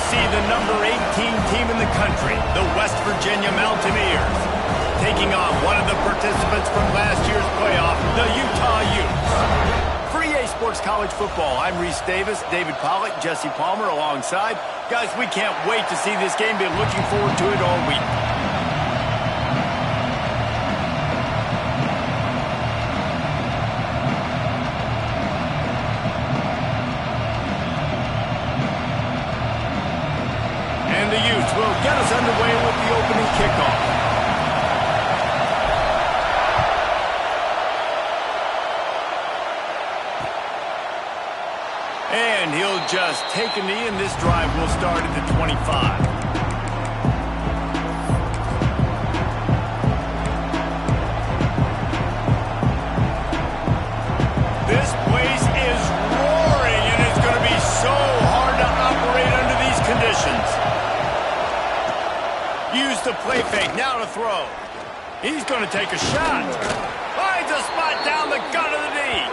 see the number 18 team in the country, the West Virginia Mountaineers, taking on one of the participants from last year's playoff, the Utah Utes. For EA Sports College Football, I'm Reese Davis, David Pollack, Jesse Palmer alongside. Guys, we can't wait to see this game. Been looking forward to it all week. And the Utes will get us underway with the opening kickoff. And he'll just take a knee, and this drive will start at the 25. This place is roaring, and it's going to be so hard to operate under these conditions. Use the play fake, now to throw. He's going to take a shot. Finds a spot down the gut of the knee.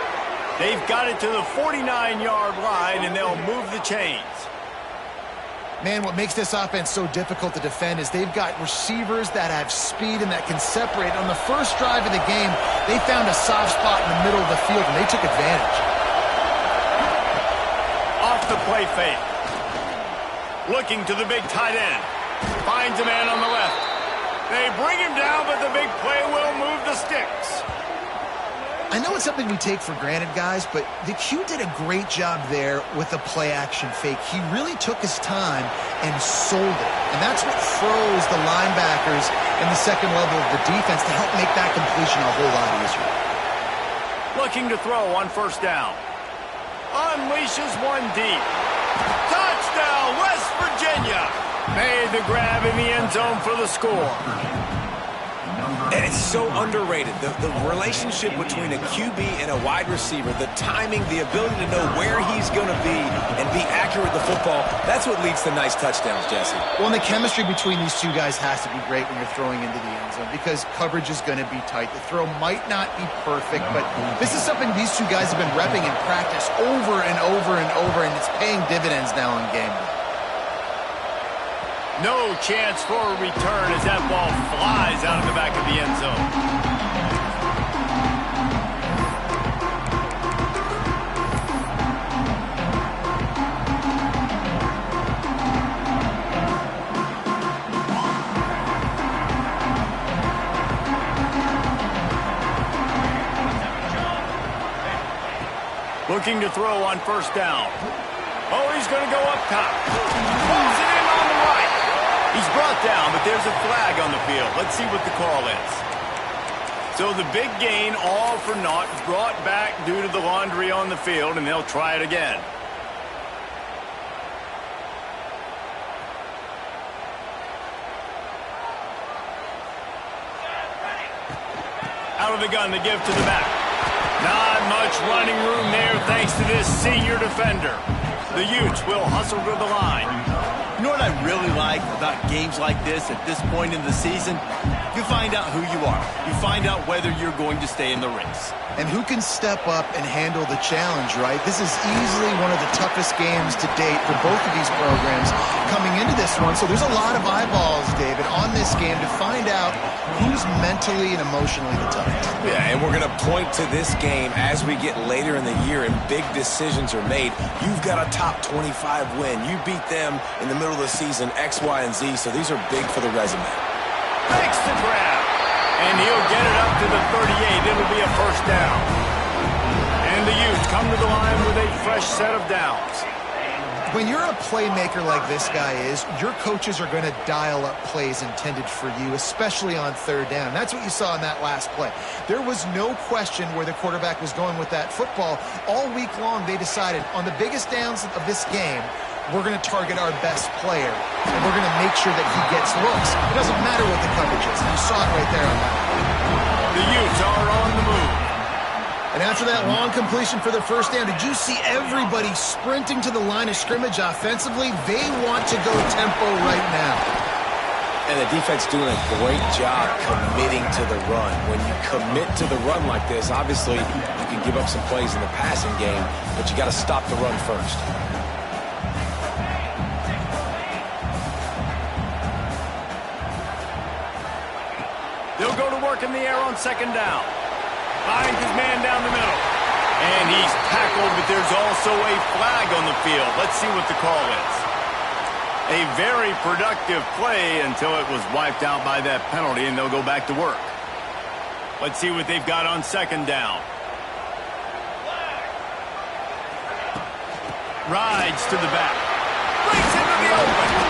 They've got it to the 49-yard line, and they'll move the chains. Man, what makes this offense so difficult to defend is they've got receivers that have speed and that can separate. On the first drive of the game, they found a soft spot in the middle of the field, and they took advantage. Off the play fake. Looking to the big tight end. Finds a man on the left. They bring him down, but the big play will move the sticks. I know it's something we take for granted, guys, but the Q did a great job there with the play-action fake. He really took his time and sold it. And that's what froze the linebackers in the second level of the defense to help make that completion a whole lot easier. Looking to throw on first down. Unleashes one deep. Touchdown, West Virginia! Made the grab in the end zone for the score. And it's so underrated. The relationship between a QB and a wide receiver, the timing, the ability to know where he's going to be and be accurate with the football, that's what leads to nice touchdowns, Jesse. Well, and the chemistry between these two guys has to be great when you're throwing into the end zone because coverage is going to be tight. The throw might not be perfect, but this is something these two guys have been repping in practice over and over and over, and it's paying dividends now in game day. No chance for a return as that ball flies out of the back of the end zone. Looking to throw on first down. Oh, he's going to go up top. Pulls it in on the right. He's brought down, but there's a flag on the field. Let's see what the call is. So the big gain, all for naught, brought back due to the laundry on the field, and they'll try it again. Out of the gun to give to the back. Not much running room there thanks to this senior defender. The Utes will hustle to the line. You know what I really like about games like this at this point in the season? You find out who you are. You find out whether you're going to stay in the race. And who can step up and handle the challenge, right? This is easily one of the toughest games to date for both of these programs coming into this one. So there's a lot of eyeballs, David, on this game to find out who's mentally and emotionally the toughest. Yeah, and we're going to point to this game as we get later in the year and big decisions are made. You've got a top 25 win. You beat them in the middle of the season, X, Y, and Z, so these are big for the resume. Makes the grab. And he'll get it up to the 38. It'll be a first down. And the Utes come to the line with a fresh set of downs. When you're a playmaker like this guy is, your coaches are going to dial up plays intended for you, especially on third down. That's what you saw in that last play. There was no question where the quarterback was going with that football. All week long, they decided on the biggest downs of this game, we're going to target our best player, and we're going to make sure that he gets looks. It doesn't matter what the coverage is. You saw it right there on that. The Utes are on the move. And after that long completion for the first down, did you see everybody sprinting to the line of scrimmage offensively? They want to go tempo right now. And the defense doing a great job committing to the run. When you commit to the run like this, obviously you can give up some plays in the passing game, but you got to stop the run first. They'll go to work in the air on second down. Finds his man down the middle. And he's tackled, but there's also a flag on the field. Let's see what the call is. A very productive play until it was wiped out by that penalty, and they'll go back to work. Let's see what they've got on second down. Rides to the back. Breaks into the open.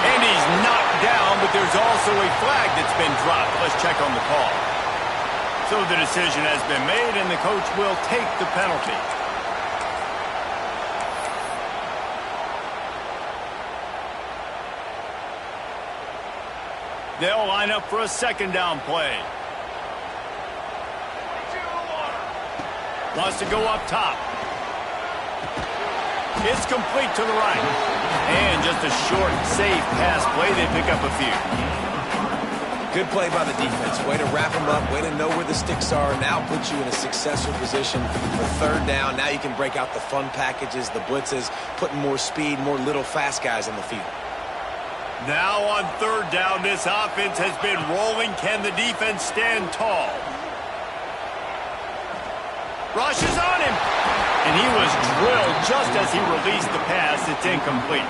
And he's knocked down, but there's also a flag that's been dropped. Let's check on the call. So the decision has been made, and the coach will take the penalty. They'll line up for a second down play. Wants to go up top. It's complete to the right. And just a short, safe pass play. They pick up a few. Good play by the defense. Way to wrap them up. Way to know where the sticks are. Now put you in a successful position for third down. Now you can break out the fun packages, the blitzes, putting more speed, more little fast guys on the field. Now on third down, this offense has been rolling. Can the defense stand tall? Rushes on him. And he was drilled just as he released the pass. It's incomplete.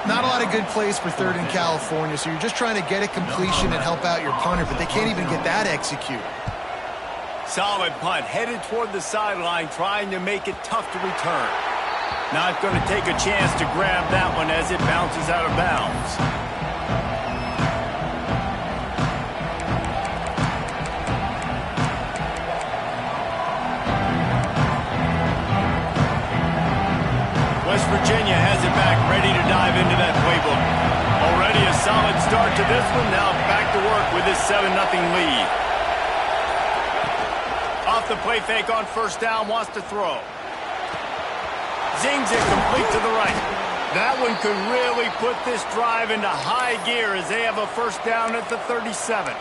Not a lot of good plays for third in California, so you're just trying to get a completion and help out your punter, but they can't even get that executed. Solid punt, headed toward the sideline, trying to make it tough to return. Not going to take a chance to grab that one as it bounces out of bounds. West Virginia has it back, ready to dive into that playbook. Already a solid start to this one. Now back to work with this 7-0 lead. Off the play fake on first down, wants to throw. Zings it complete to the right. That one could really put this drive into high gear as they have a first down at the 37.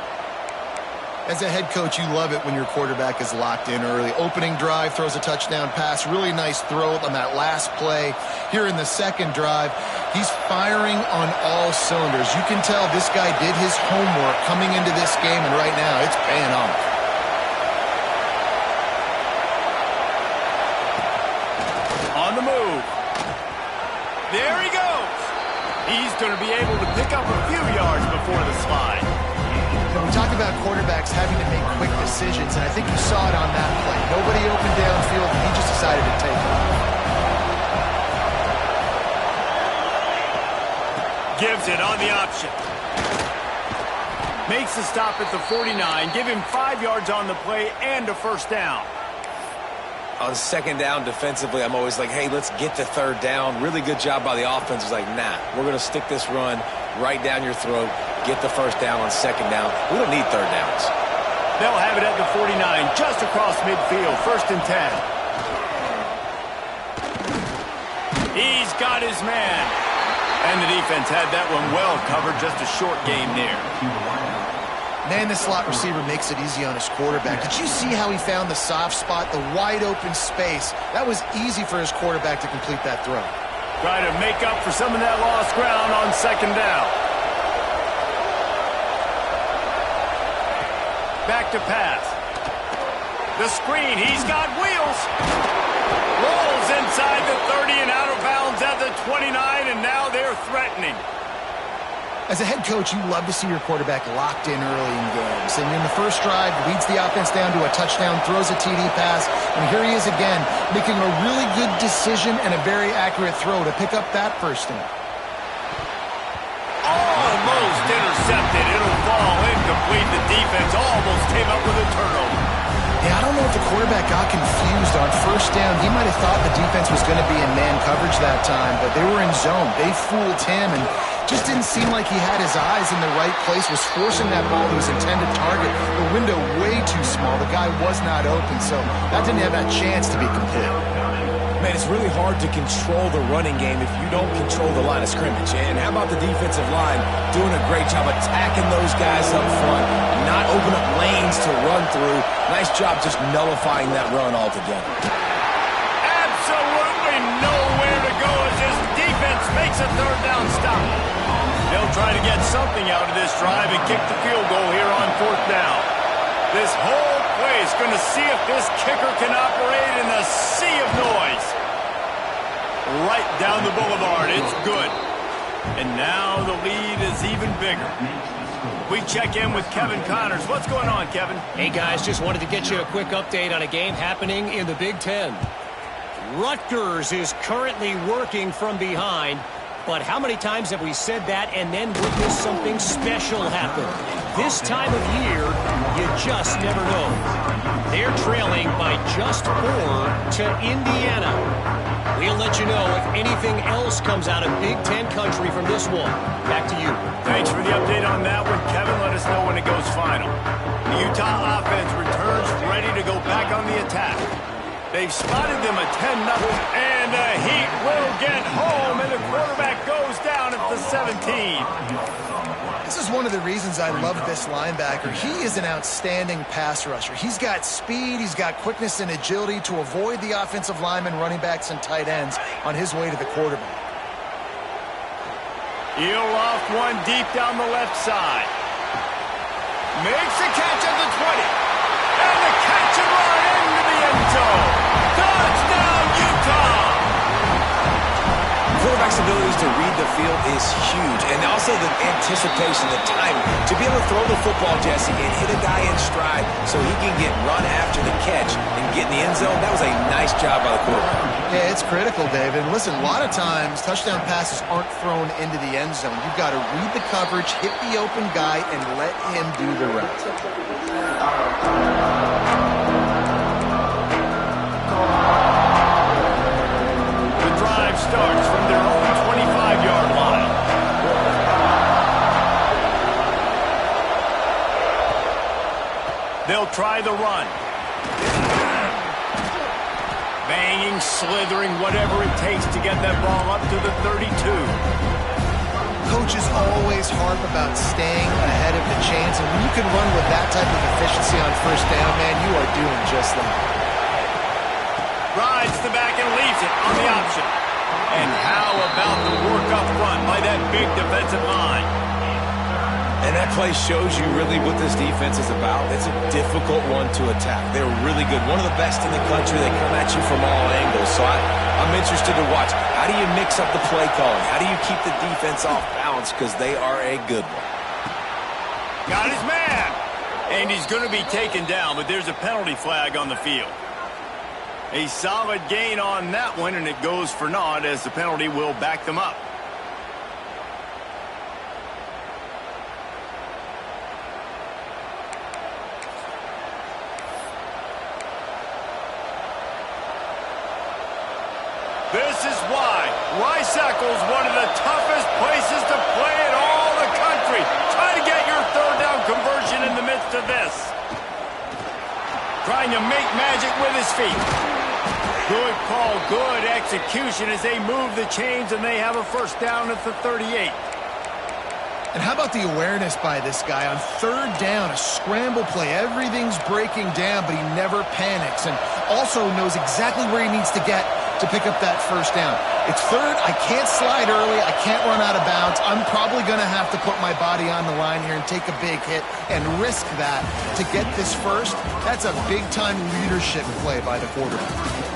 As a head coach, you love it when your quarterback is locked in early. Opening drive, throws a touchdown pass. Really nice throw on that last play. Here in the second drive, he's firing on all cylinders. You can tell this guy did his homework coming into this game, and right now it's paying off. On the move. There he goes. He's going to be able to pick up a few yards before the slide. We talk about quarterbacks having to make quick decisions, and I think you saw it on that play. Nobody open downfield, and he just decided to take it. Gives it on the option. Makes the stop at the 49. Give him 5 yards on the play and a first down. On second down defensively, I'm always like, hey, let's get to third down. Really good job by the offense. It's like, nah, we're going to stick this run right down your throat. Get the first down on second down. We don't need third downs. They'll have it at the 49, just across midfield, 1st and 10. He's got his man. And the defense had that one well covered, just a short game there. Man, the slot receiver makes it easy on his quarterback. Did you see how he found the soft spot, the wide open space? That was easy for his quarterback to complete that throw. Try to make up for some of that lost ground on second down. Back to pass. The screen, he's got wheels. Rolls inside the 30 and out of bounds at the 29, and now they're threatening. As a head coach, you love to see your quarterback locked in early in games. And in the first drive, leads the offense down to a touchdown, throws a TD pass, and here he is again, making a really good decision and a very accurate throw to pick up that first down. Almost intercepted. It'll fall incomplete. The defense almost came up with a turnover. Yeah, I don't know if the quarterback got confused on first down. He might have thought the defense was going to be in man coverage that time, but they were in zone. They fooled him and just didn't seem like he had his eyes in the right place, was forcing that ball to his intended target. The window way too small. The guy was not open, so that didn't have that chance to be complete. Man, it's really hard to control the running game if you don't control the line of scrimmage. And how about the defensive line doing a great job attacking those guys up front, not open up lanes to run through. Nice job just nullifying that run altogether. Absolutely nowhere to go as this defense makes a third down stop. They'll try to get something out of this drive and kick the field goal here on 4th down. This whole place going to see if this kicker can operate in a sea of noise. Right down the boulevard. It's good. And now the lead is even bigger. We check in with Kevin Connors. What's going on, Kevin? Hey, guys, just wanted to get you a quick update on a game happening in the Big Ten. Rutgers is currently working from behind, but how many times have we said that and then witnessed something special happen? This time of year, you just never know. They're trailing by just 4 to Indiana. We'll let you know if anything else comes out of Big Ten country from this one. Back to you. Thanks for the update on that one, Kevin. Let us know when it goes final. The Utah offense returns ready to go back on the attack. They've spotted them a 10-0, and the Heat will get home, and the quarterback goes down at the 17. This is one of the reasons I love this linebacker. He is an outstanding pass rusher. He's got speed, he's got quickness and agility to avoid the offensive linemen, running backs, and tight ends on his way to the quarterback. He'll off one deep down the left side. Makes a catch at the 20. And the catch and run into the end zone. Touchdown, Utah! Quarterback's abilities to read the field is huge, and also the anticipation, the timing. To be able to throw the football, Jesse, and hit a guy in stride so he can get run after the catch and get in the end zone, that was a nice job by the quarterback. Yeah, it's critical, David. And listen, a lot of times, touchdown passes aren't thrown into the end zone. You've got to read the coverage, hit the open guy, and let him do the rest. Starts from their own 25-yard line. They'll try the run. Banging, slithering, whatever it takes to get that ball up to the 32. Coaches always harp about staying ahead of the chains, and when you can run with that type of efficiency on 1st down, man, you are doing just that. Rides the back and leaves it on the option. And how about the work up front by that big defensive line? And that play shows you really what this defense is about. It's a difficult one to attack. They're really good. One of the best in the country. They come at you from all angles. So I'm interested to watch. How do you mix up the play calling? How do you keep the defense off balance? Because they are a good one. Got his man. And he's going to be taken down, but there's a penalty flag on the field. A solid gain on that one, and it goes for naught as the penalty will back them up. This is why Rice-Eccles, one of the toughest places to play in all the country. Try to get your 3rd down conversion in the midst of this. Trying to make magic with his feet. Good call, good execution as they move the chains, and they have a 1st down at the 38. And how about the awareness by this guy on 3rd down, a scramble play. Everything's breaking down, but he never panics and also knows exactly where he needs to get to pick up that 1st down. It's 3rd. I can't slide early. I can't run out of bounds. I'm probably going to have to put my body on the line here and take a big hit and risk that to get this 1st. That's a big-time leadership play by the quarterback.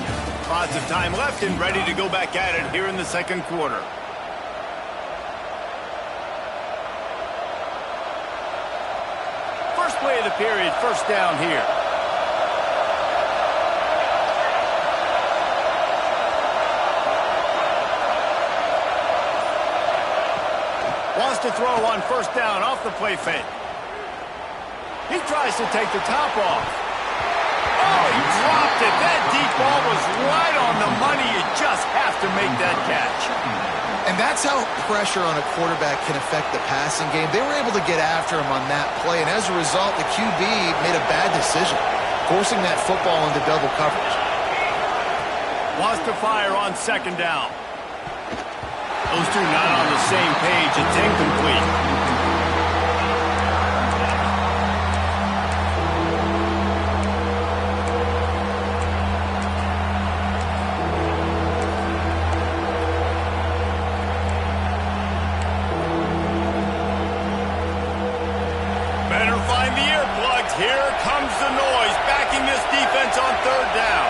Lots of time left and ready to go back at it here in the 2nd quarter. First play of the period, 1st down here. Wants to throw on 1st down off the play fake. He tries to take the top off. Oh, he dropped it. That deep ball was right on the money. You just have to make that catch. And that's how pressure on a quarterback can affect the passing game. They were able to get after him on that play, and as a result, the QB made a bad decision, forcing that football into double coverage. Wants to fire on 2nd down. Those two not on the same page. It's incomplete. Here comes the noise, backing this defense on third down.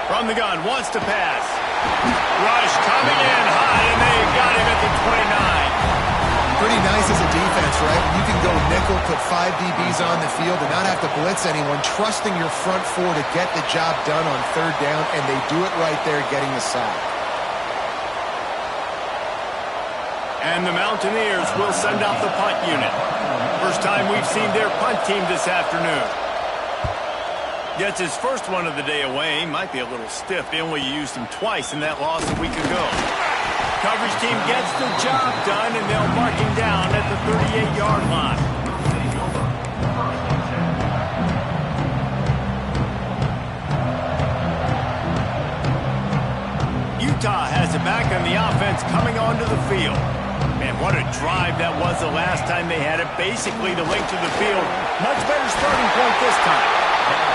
From the gun, wants to pass. Rush coming in high, and they got him at the 29. Pretty nice as a defense, right? You can go nickel, put 5 DBs on the field and not have to blitz anyone, trusting your front four to get the job done on third down, and they do it right there, getting the sack. And the Mountaineers will send out the punt unit. First time we've seen their punt team this afternoon. Gets his first one of the day away. Might be a little stiff. They only used him twice in that loss a week ago. Coverage team gets the job done, and they'll mark him down at the 38-yard line. Utah has it back on the offense coming onto the field. Man, what a drive that was the last time they had it. Basically the length of the field. Much better starting point this time.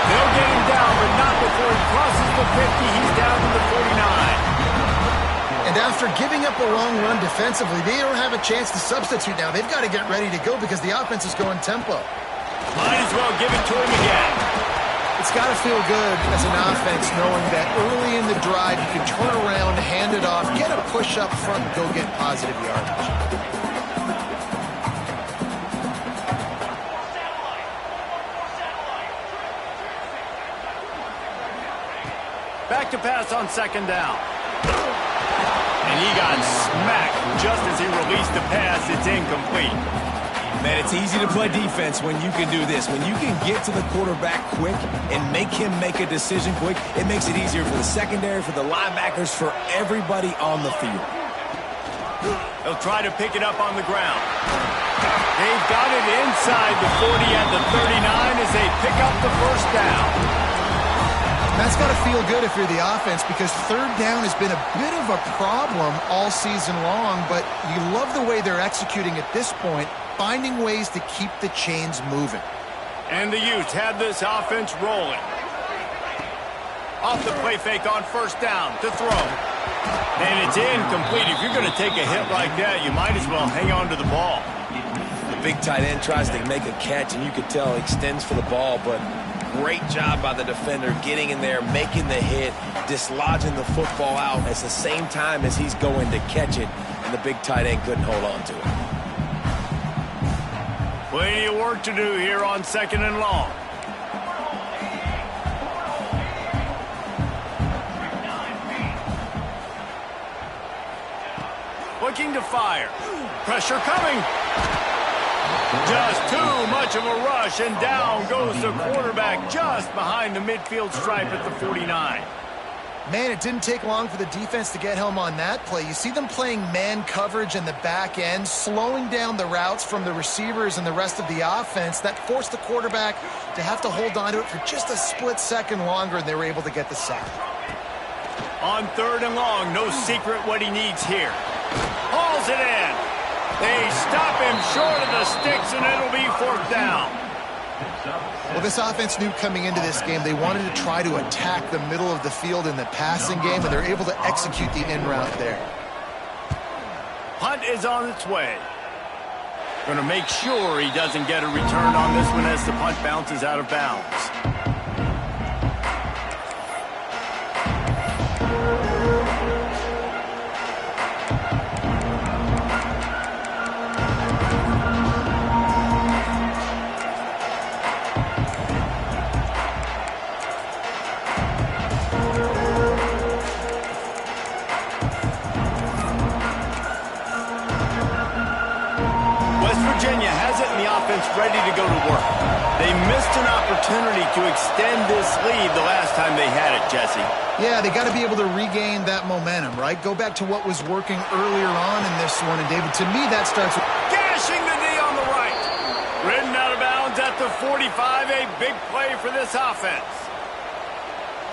They'll get him down, but not before he crosses the 50. He's down to the 49. And after giving up a long run defensively, they don't have a chance to substitute now. They've got to get ready to go because the offense is going tempo. Might as well give it to him again. It's got to feel good as an offense knowing that early in the drive you can turn around, hand it off, get a push up front, and go get positive yardage. Back to pass on second down. And he got smacked just as he released the pass. It's incomplete. Man, it's easy to play defense when you can do this. When you can get to the quarterback quick and make him make a decision quick, it makes it easier for the secondary, for the linebackers, for everybody on the field. They'll try to pick it up on the ground. They've got it inside the 40 at the 39 as they pick up the first down. That's got to feel good if you're the offense because third down has been a bit of a problem all season long, but you love the way they're executing at this point, finding ways to keep the chains moving. And the Utes have this offense rolling. Off the play fake on first down to throw. And it's incomplete. If you're going to take a hit like that, you might as well hang on to the ball. The big tight end tries to make a catch, and you can tell he extends for the ball, but great job by the defender getting in there, making the hit, dislodging the football out at the same time as he's going to catch it, and the big tight end couldn't hold on to it. Plenty of work to do here on second and long. Looking to fire. Pressure coming. Just too much of a rush, and down goes the quarterback just behind the midfield stripe at the 49. Man, it didn't take long for the defense to get home on that play. You see them playing man coverage in the back end, slowing down the routes from the receivers and the rest of the offense. That forced the quarterback to have to hold on to it for just a split second longer, and they were able to get the sack. On third and long, no secret what he needs here. Hauls it in. They stop him short of the sticks, and it'll be fourth down. Well, this offense knew coming into this game they wanted to try to attack the middle of the field in the passing game, and they're able to execute the in route there. Punt is on its way. Going to make sure he doesn't get a return on this one as the punt bounces out of bounds. Virginia has it, and the offense ready to go to work. They missed an opportunity to extend this lead the last time they had it, Jesse. Yeah, they got to be able to regain that momentum, right? Go back to what was working earlier on in this one, and David, to me, that starts with... Gashing the D on the right. Ridden out of bounds at the 45, a big play for this offense.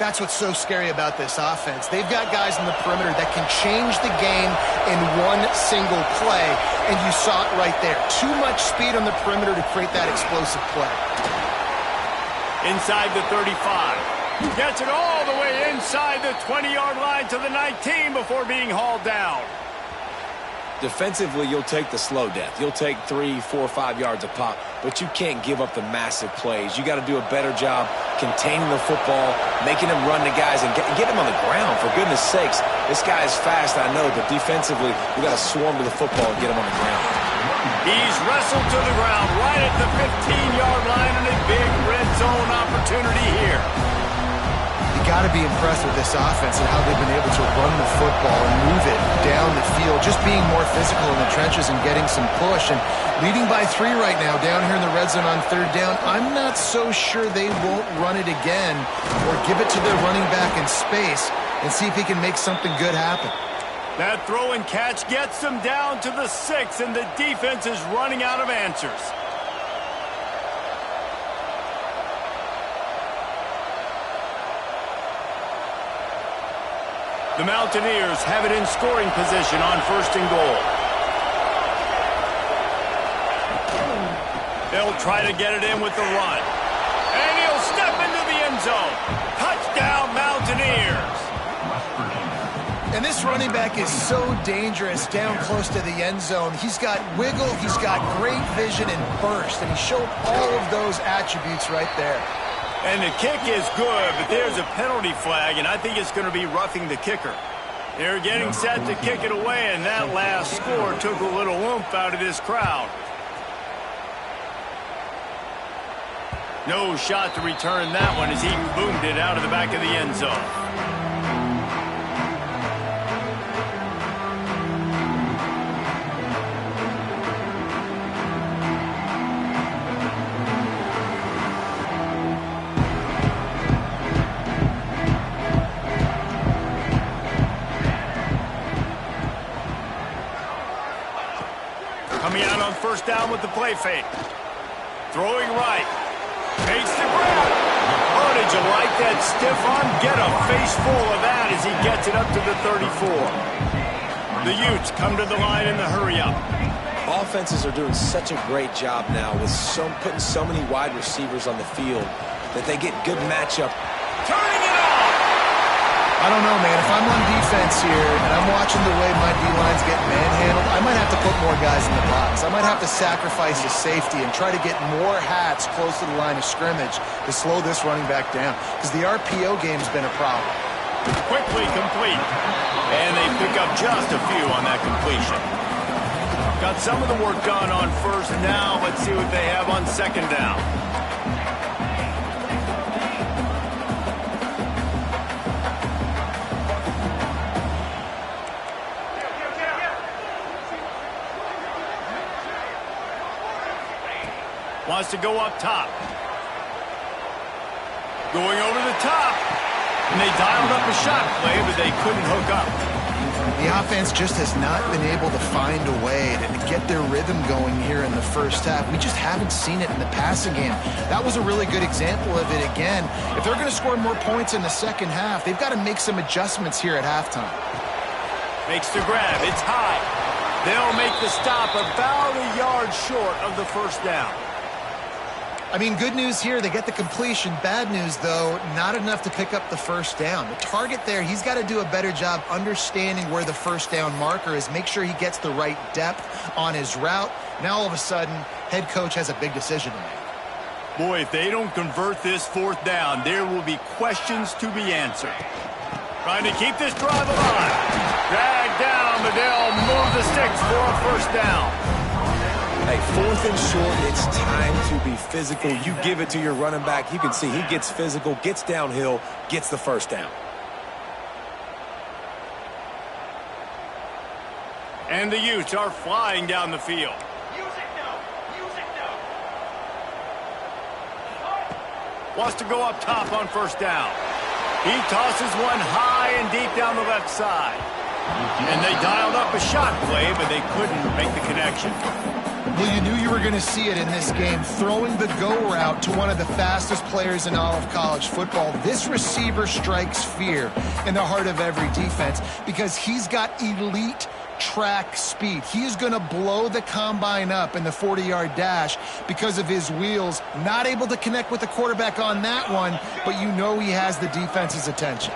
That's what's so scary about this offense. They've got guys in the perimeter that can change the game in one single play, and you saw it right there. Too much speed on the perimeter to create that explosive play. Inside the 35. Gets it all the way inside the 20-yard line to the 19 before being hauled down. Defensively, you'll take the slow death. You'll take 3, 4, 5 yards a pop, but you can't give up the massive plays. You got to do a better job containing the football, making him run to guys, and get him on the ground, for goodness sakes. This guy is fast, I know, but defensively, you got to swarm to the football and get him on the ground. He's wrestled to the ground right at the 15-yard line, and a big red zone opportunity here. You got to be impressed with this offense and how they've been able to run the football and move it down the field, just being more physical in the trenches and getting some push. And leading by 3 right now down here in the red zone on 3rd down. I'm not so sure they won't run it again or give it to their running back in space and see if he can make something good happen. That throw and catch gets them down to the 6, and the defense is running out of answers. The Mountaineers have it in scoring position on 1st and goal. They'll try to get it in with the run. And he'll step into the end zone. Touchdown, Mountaineers. And this running back is so dangerous down close to the end zone. He's got wiggle, he's got great vision and burst, and he showed all of those attributes right there. And the kick is good, but there's a penalty flag, and I think it's going to be roughing the kicker. They're getting set to kick it away, and that last score took a little oomph out of this crowd. No shot to return that one as he boomed it out of the back of the end zone. Coming out on 1st down with the play fake. Throwing right. Makes the grab. Oh, did you like that stiff arm? Get a face full of that as he gets it up to the 34. The Utes come to the line in the hurry-up. Offenses are doing such a great job now with putting so many wide receivers on the field that they get good matchup. Turning it on! I don't know, man. If I'm on defense here and I'm watching the way my D-line's getting manhandled, I might have to put more guys in the box. I might have to sacrifice a safety and try to get more hats close to the line of scrimmage to slow this running back down, because the RPO game's been a problem. Quickly complete. And they pick up just a few on that completion. Got some of the work done on 1st down. Let's see what they have on 2nd down. Wants to go up top. Going over the top. And they dialed up a shot play, but they couldn't hook up. The offense just has not been able to find a way to get their rhythm going here in the 1st half. We just haven't seen it in the passing game. That was a really good example of it again. If they're going to score more points in the 2nd half, they've got to make some adjustments here at halftime. Makes the grab. It's high. They'll make the stop about a yard short of the 1st down. I mean, good news here, they get the completion. Bad news, though, not enough to pick up the 1st down. The target there, he's got to do a better job understanding where the 1st down marker is, make sure he gets the right depth on his route. Now, all of a sudden, head coach has a big decision to make. Boy, if they don't convert this 4th down, there will be questions to be answered. Trying to keep this drive alive. Dragged down, but they'll move the sticks for a 1st down. Hey, 4th and short, it's time to be physical. You give it to your running back. You can see he gets physical, gets downhill, gets the 1st down. And the Utes are flying down the field. Wants to go up top on 1st down. He tosses one high and deep down the left side. And they dialed up a shot play, but they couldn't make the connection. Well, you knew you were going to see it in this game, throwing the go route to one of the fastest players in all of college football. This receiver strikes fear in the heart of every defense because he's got elite track speed. He is going to blow the combine up in the 40-yard dash because of his wheels. Not able to connect with the quarterback on that one, but you know he has the defense's attention.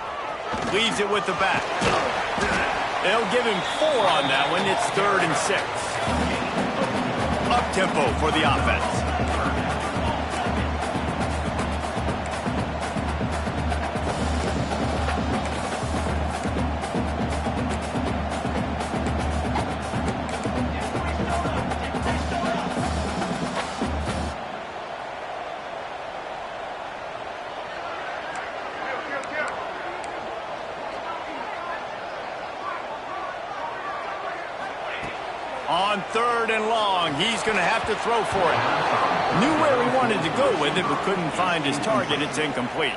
Leaves it with the back. They'll give him 4 on that one. It's 3rd and 6. Up-tempo for the offense. On 3rd and long, he's going to have to throw for it. Knew where he wanted to go with it, but couldn't find his target. It's incomplete.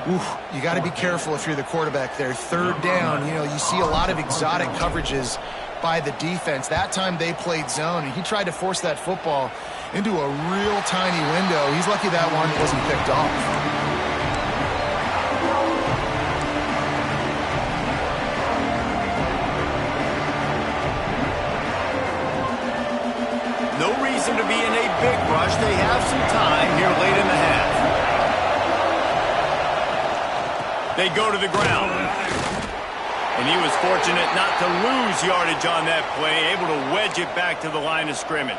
Oof, you got to be careful if you're the quarterback there. 3rd down, you see a lot of exotic coverages by the defense. That time they played zone, and he tried to force that football into a real tiny window. He's lucky that one wasn't picked off. No reason to be in a big rush. They have some time here late in the half. They go to the ground. And he was fortunate not to lose yardage on that play, able to wedge it back to the line of scrimmage.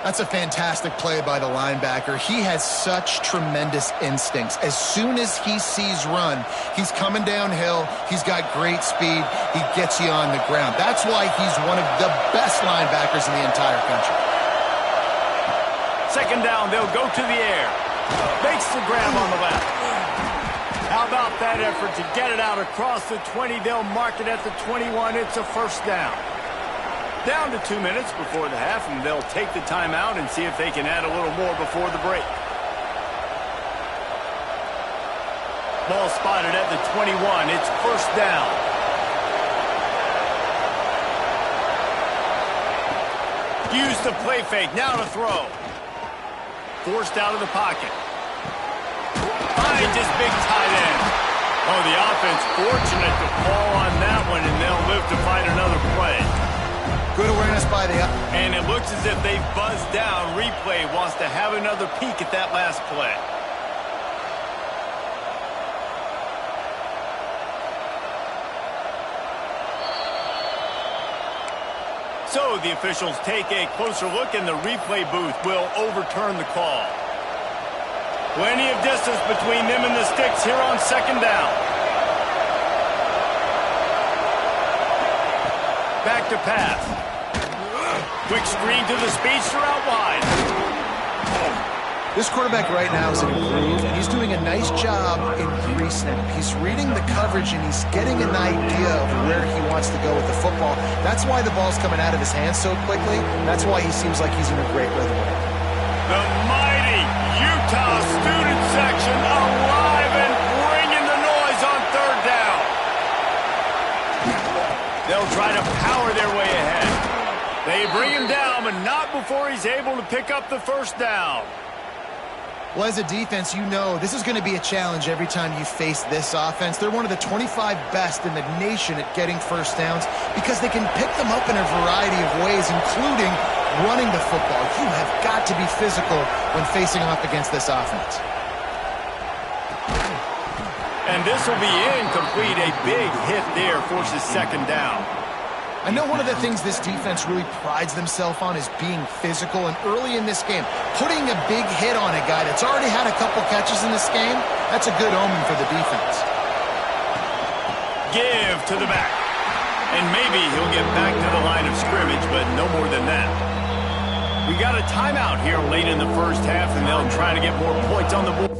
That's a fantastic play by the linebacker. He has such tremendous instincts. As soon as he sees run, he's coming downhill. He's got great speed. He gets you on the ground. That's why he's one of the best linebackers in the entire country. 2nd down, they'll go to the air. Makes the grab on the left. How about that effort to get it out across the 20? They'll mark it at the 21. It's a 1st down. Down to 2 minutes before the half, and they'll take the timeout and see if they can add a little more before the break. Ball spotted at the 21. It's 1st down. Use the play fake. Now to throw. Forced out of the pocket. Finds his big tight end. Oh, the offense fortunate to fall on that one, and they'll live to fight another play. Good awareness by the... And it looks as if they've buzzed down. Replay wants to have another peek at that last play. So the officials take a closer look, and the replay booth will overturn the call. Plenty of distance between them and the sticks here on 2nd down. Back to pass. Quick screen to the speedster out wide. This quarterback right now is improved, and he's doing a nice job in pre-snap. He's reading the coverage, and he's getting an idea of where he wants to go with the football. That's why the ball's coming out of his hands so quickly. That's why he seems like he's in a great rhythm. The mighty Utah student section alive and bringing the noise on 3rd down. They'll try to power their way ahead. They bring him down, but not before he's able to pick up the 1st down. Well, as a defense, you know this is going to be a challenge every time you face this offense. They're one of the 25 best in the nation at getting 1st downs because they can pick them up in a variety of ways, including running the football. You have got to be physical when facing off against this offense. And this will be incomplete. A big hit there forces 2nd down. I know one of the things this defense really prides themselves on is being physical, and early in this game, putting a big hit on a guy that's already had a couple catches in this game, that's a good omen for the defense. Give to the back. And maybe he'll get back to the line of scrimmage, but no more than that. We got a timeout here late in the 1st half, and they'll try to get more points on the board.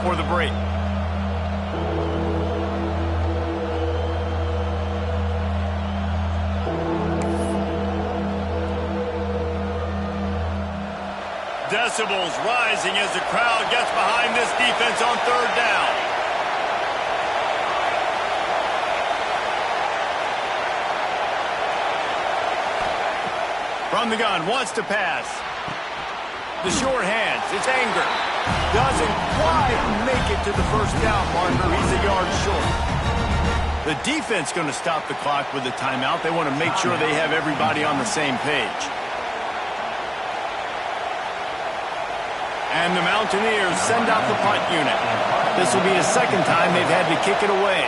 before the break. Decibels rising as the crowd gets behind this defense on third down. From the gun, wants to pass. The short hands, it's Anger. Doesn't quite make it to the first down marker. He's a yard short. The defense going to stop the clock with a timeout. They want to make sure they have everybody on the same page. And the Mountaineers send out the punt unit. This will be the second time they've had to kick it away.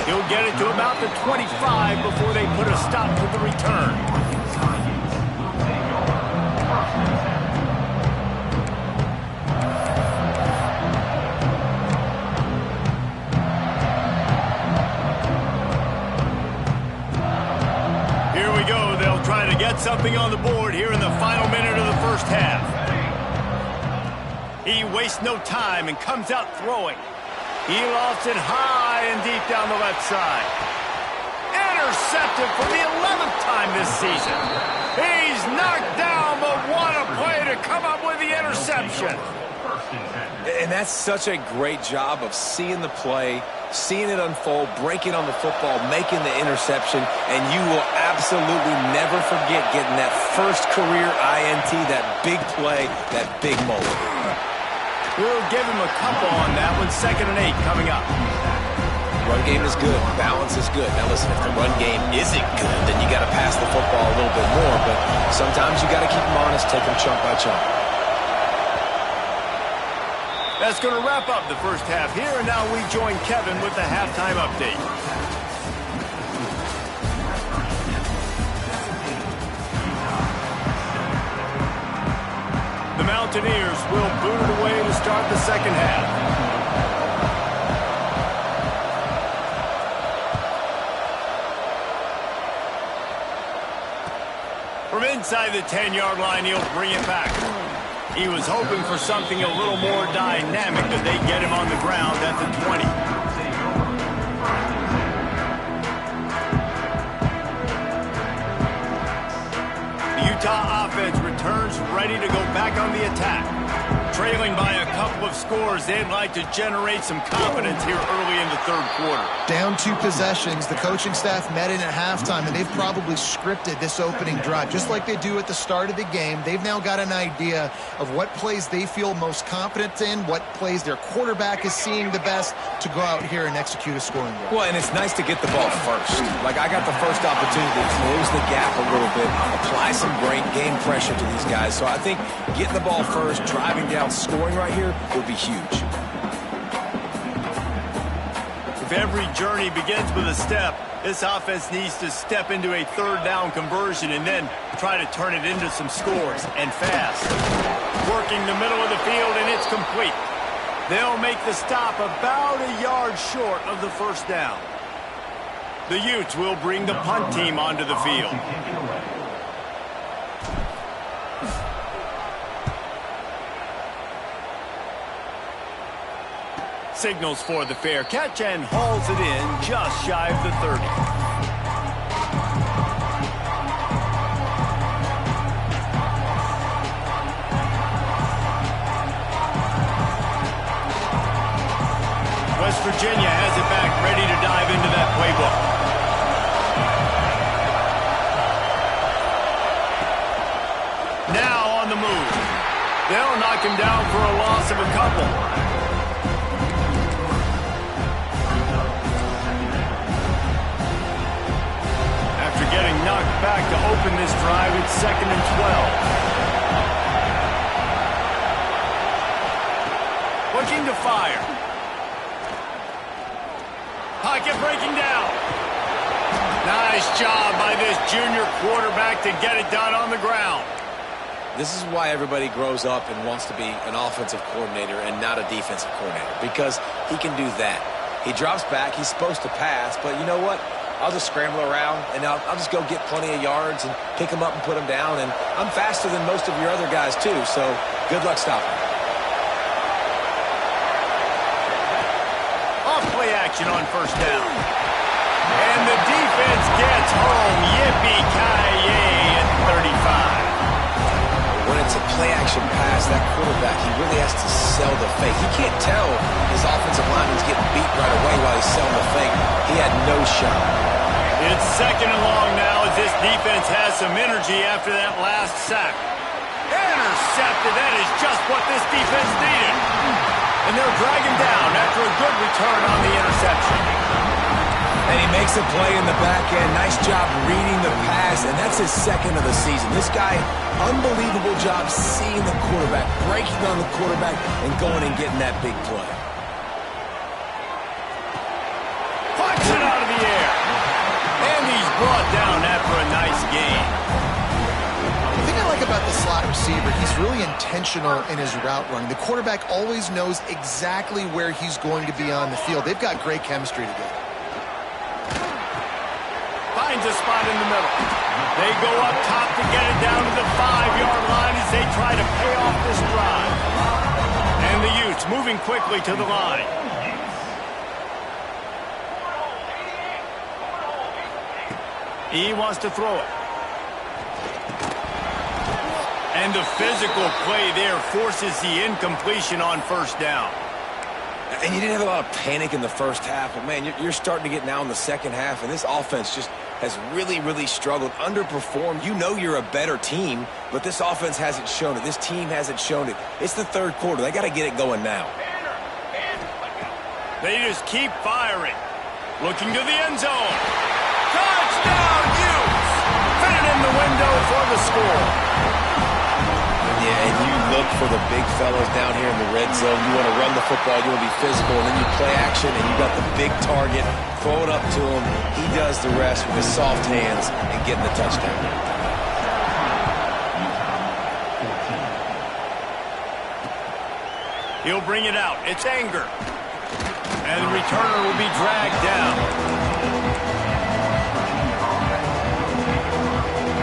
He'll get it to about the 25 before they put a stop to the return. Trying to get something on the board here in the final minute of the first half. He wastes no time and comes out throwing. He lofts it high and deep down the left side. Intercepted for the 11th time this season. He's knocked down, but what a play to come up with the interception. And that's such a great job of seeing the play, seeing it unfold, breaking on the football, making the interception, and you will absolutely never forget getting that first career INT, that big play, that big moment. We'll give him a couple on that one. 2nd and 8 coming up. Run game is good. Balance is good. Now listen, if the run game isn't good, then you got to pass the football a little bit more, but sometimes you got to keep them honest, take them chunk by chunk. That's going to wrap up the first half here, and now we join Kevin with the halftime update. The Mountaineers will boot it away to start the second half. From inside the 10-yard line, he'll bring it back. He was hoping for something a little more dynamic, but they get him on the ground at the 20. The Utah offense returns ready to go back on the attack. Trailing by a couple of scores, they'd like to generate some confidence here early in the third quarter. Down 2 possessions, the coaching staff met in at halftime, and they've probably scripted this opening drive. Just like they do at the start of the game, they've now got an idea of what plays they feel most confident in, what plays their quarterback is seeing the best to go out here and execute a scoring drive. Well, and it's nice to get the ball first. Like, I got the first opportunity to close the gap a little bit, apply some great game pressure to these guys. So I think getting the ball first, driving down, scoring right here will be huge. If every journey begins with a step, this offense needs to step into a third down conversion and then try to turn it into some scores, and fast. Working the middle of the field, and it's complete. They'll make the stop about a yard short of the first down. The Utes will bring the punt team onto the field. Signals for the fair catch and hauls it in just shy of the 30. West Virginia has it back, ready to dive into that playbook. Now on the move. They'll knock him down for a loss of a couple. Getting knocked back to open this drive, it's 2nd and 12. Looking to fire. Pocket breaking down. Nice job by this junior quarterback to get it done on the ground. This is why everybody grows up and wants to be an offensive coordinator and not a defensive coordinator, because he can do that. He drops back, he's supposed to pass, but you know what? I'll just scramble around, and I'll just go get plenty of yards and pick them up and put them down. And I'm faster than most of your other guys, too, so good luck stopping. Off play action on first down. And the defense gets home. Yippee-ki-yay at 35. When it's a play-action pass, that quarterback, he really has to sell the fake. He can't tell his offensive lineman's getting beat right away while he's selling the fake. He had no shot. It's second and long now as this defense has some energy after that last sack. Intercepted. That is just what this defense needed. And they'll drag him down after a good return on the interception. And he makes a play in the back end. Nice job reading the pass, and that's his second of the season. This guy, unbelievable job seeing the quarterback, breaking on the quarterback, and going and getting that big play. Punch it out of the air. And he's brought down after a nice gain. The thing I like about the slot receiver, he's really intentional in his route running. The quarterback always knows exactly where he's going to be on the field. They've got great chemistry together. Finds a spot in the middle. They go up top to get it down to the 5-yard line as they try to pay off this drive. And the Utes moving quickly to the line. He wants to throw it. And the physical play there forces the incompletion on first down. And you didn't have a lot of panic in the first half, but, man, you're starting to get now in the second half, and this offense just has really, really struggled, underperformed. You know you're a better team, but this offense hasn't shown it. This team hasn't shown it. It's the third quarter. They got to get it going now. They just keep firing. Looking to the end zone. Touchdown, Utes! Fit it in the window for the score. Yeah, and you look for the big fellas down here in the red zone. You want to run the football, you want to be physical, and then you play action, and you got the big target. Throw it up to him. He does the rest with his soft hands and getting the touchdown. He'll bring it out. It's Anger. And the returner will be dragged down.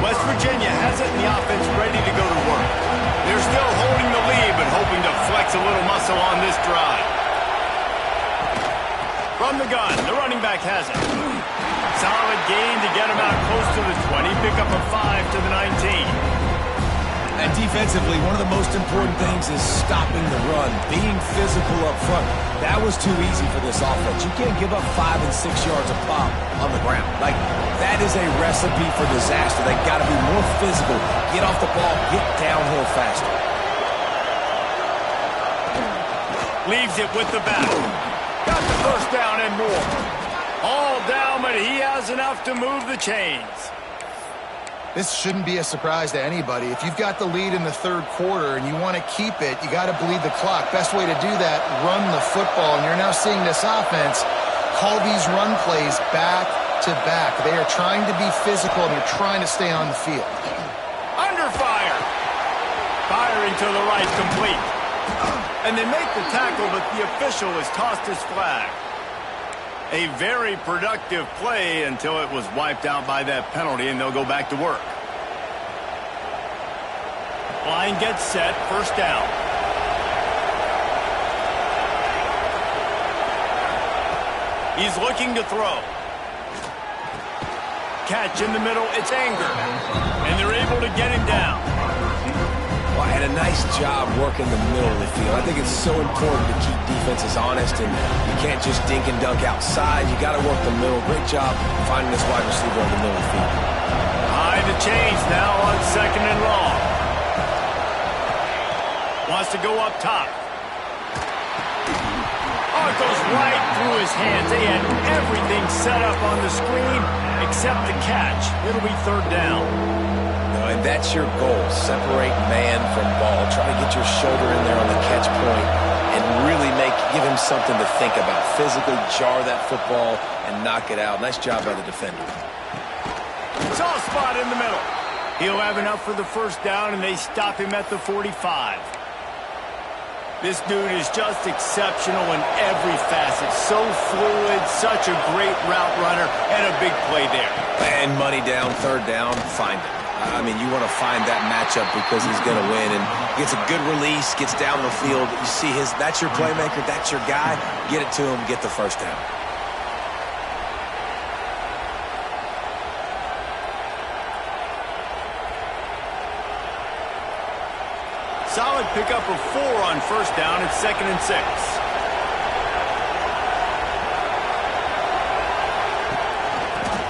West Virginia has it in the offense ready to go to work. They're still holding the lead, but hoping to flex a little muscle on this drive. From the gun, the running back has it. Solid gain to get him out close to the 20. Pick up a 5 to the 19. And defensively, one of the most important things is stopping the run, being physical up front. That was too easy for this offense. You can't give up 5 and 6 yards a pop on the ground. Like, that is a recipe for disaster. They got to be more physical, get off the ball, get downhill faster. Leaves it with the battle. Got the first down and more. All down, but he has enough to move the chains. This shouldn't be a surprise to anybody. If you've got the lead in the third quarter and you want to keep it, you got to bleed the clock. Best way to do that, run the football. And you're now seeing this offense call these run plays back to back. They are trying to be physical and they're trying to stay on the field. Under fire. Firing to the right, complete. And they make the tackle, but the official has tossed his flag. A very productive play until it was wiped out by that penalty, and they'll go back to work. Line gets set, first down. He's looking to throw. Catch in the middle, it's Anger. And they're able to get him down. Well, and a nice job working the middle of the field. I think it's so important to keep defenses honest, and you can't just dink and dunk outside. You got to work the middle. Great job finding this wide receiver in the middle of the field. High to change now on second and long. Wants to go up top. Oh, it goes right through his hands. They had everything set up on the screen except the catch. It'll be third down. And that's your goal. Separate man from ball. Try to get your shoulder in there on the catch point and really give him something to think about. Physically jar that football and knock it out. Nice job by the defender. Soft spot in the middle. He'll have enough for the first down, and they stop him at the 45. This dude is just exceptional in every facet. So fluid, such a great route runner, and a big play there. And money down, third down, find it. I mean, you want to find that matchup because he's going to win. And gets a good release, gets down the field. You see that's your playmaker, that's your guy. Get it to him, get the first down. Solid pickup of 4 on first down. It's 2nd and 6.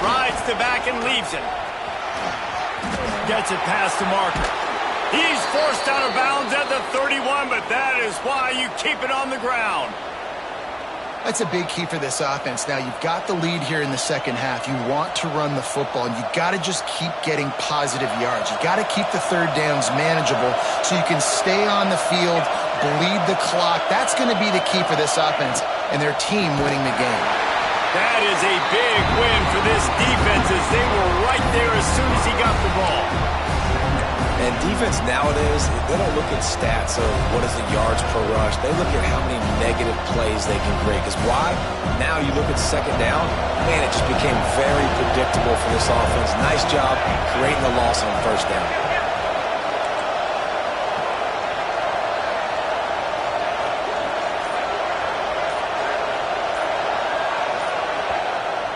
Rides to back and leaves it. Gets it past the marker. He's forced out of bounds at the 31, but that is why you keep it on the ground. That's a big key for this offense. Now, you've got the lead here in the second half. You want to run the football, and you got to just keep getting positive yards. You got to keep the third downs manageable so you can stay on the field, bleed the clock. That's going to be the key for this offense and their team winning the game. That is a big win for this defense as they were right there as soon as he got the ball. And defense nowadays, they don't look at stats of what is the yards per rush. They look at how many negative plays they can create. Because why? Now you look at second down, man, it just became very predictable for this offense. Nice job creating the loss on first down.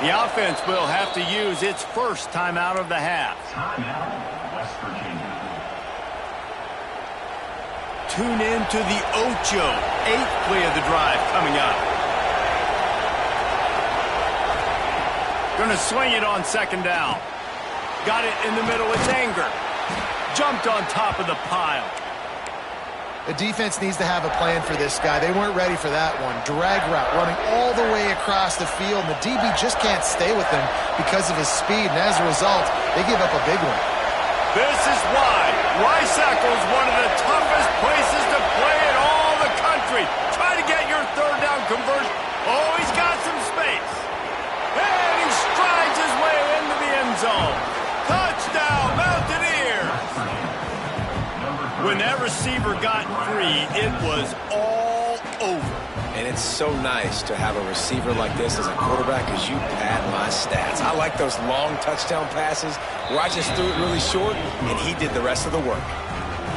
The offense will have to use its first timeout of the half. Timeout, West Virginia. Tune in to the Ocho, 8th play of the drive coming up. Going to swing it on second down. Got it in the middle. It's Anger. Jumped on top of the pile. The defense needs to have a plan for this guy. They weren't ready for that one. Drag route, running all the way across the field, and the DB just can't stay with him because of his speed, and as a result, they give up a big one. This is why Rice-Eccles is one of the toughest places to play in all the country. Try to get your third down conversion. Oh, he's got some space. And he strides his way into the end zone. Touchdown, Mountaineers! When that receiver got free, it was all over. And it's so nice to have a receiver like this as a quarterback because you pad my stats. I like those long touchdown passes where I just threw it really short and he did the rest of the work.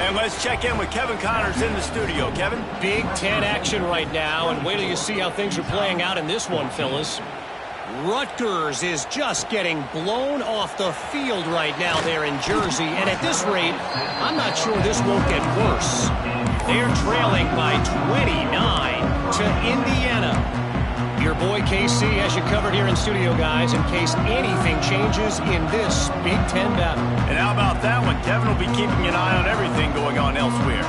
And let's check in with Kevin Connors in the studio. Kevin? Big Ten action right now, and wait till you see how things are playing out in this one, Phyllis. Rutgers is just getting blown off the field right now there in Jersey, and at this rate, I'm not sure this won't get worse. They're trailing by 29 to Indiana. Your boy KC has you covered here in studio, guys, in case anything changes in this Big Ten battle. And how about that one? Kevin will be keeping an eye on everything going on elsewhere.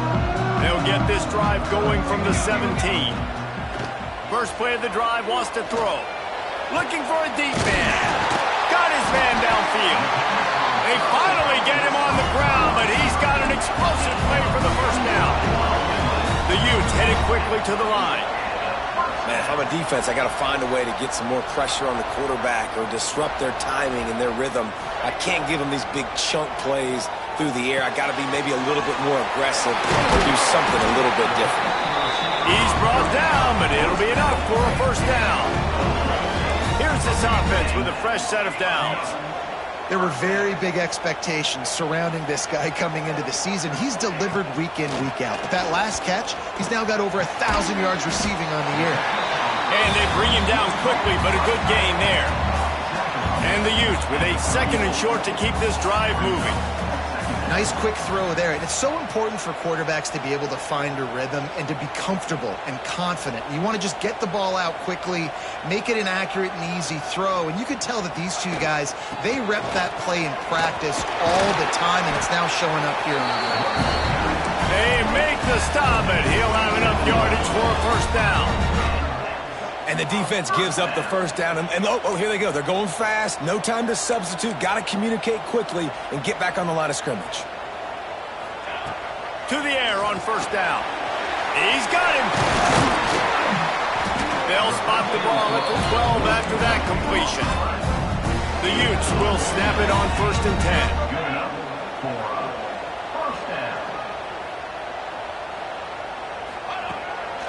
They'll get this drive going from the 17. First play of the drive, wants to throw. Looking for a deep man. Got his man downfield. They finally get him on the ground, but he's got an explosive play for the first down. The Utes headed quickly to the line. Man, if I'm a defense, I got to find a way to get some more pressure on the quarterback or disrupt their timing and their rhythm. I can't give them these big chunk plays through the air. I got to be maybe a little bit more aggressive or do something a little bit different. He's brought down, but it'll be enough for a first down. Here's this offense with a fresh set of downs. There were very big expectations surrounding this guy coming into the season. He's delivered week in, week out. But that last catch, he's now got over 1,000 yards receiving on the year. And they bring him down quickly, but a good gain there. And the Utes with a second and short to keep this drive moving. Nice quick throw there. And it's so important for quarterbacks to be able to find a rhythm and to be comfortable and confident. You want to just get the ball out quickly, make it an accurate and easy throw. And you can tell that these two guys, they rep that play in practice all the time, and it's now showing up here on the game. They make the stop, and he'll have enough yardage for a first down. And the defense gives up the first down. And oh, here they go. They're going fast. No time to substitute. Got to communicate quickly and get back on the line of scrimmage. To the air on first down. He's got him. They'll spot the ball at the 12 after that completion. The Utes will snap it on 1st and 10. Good enough for a first down.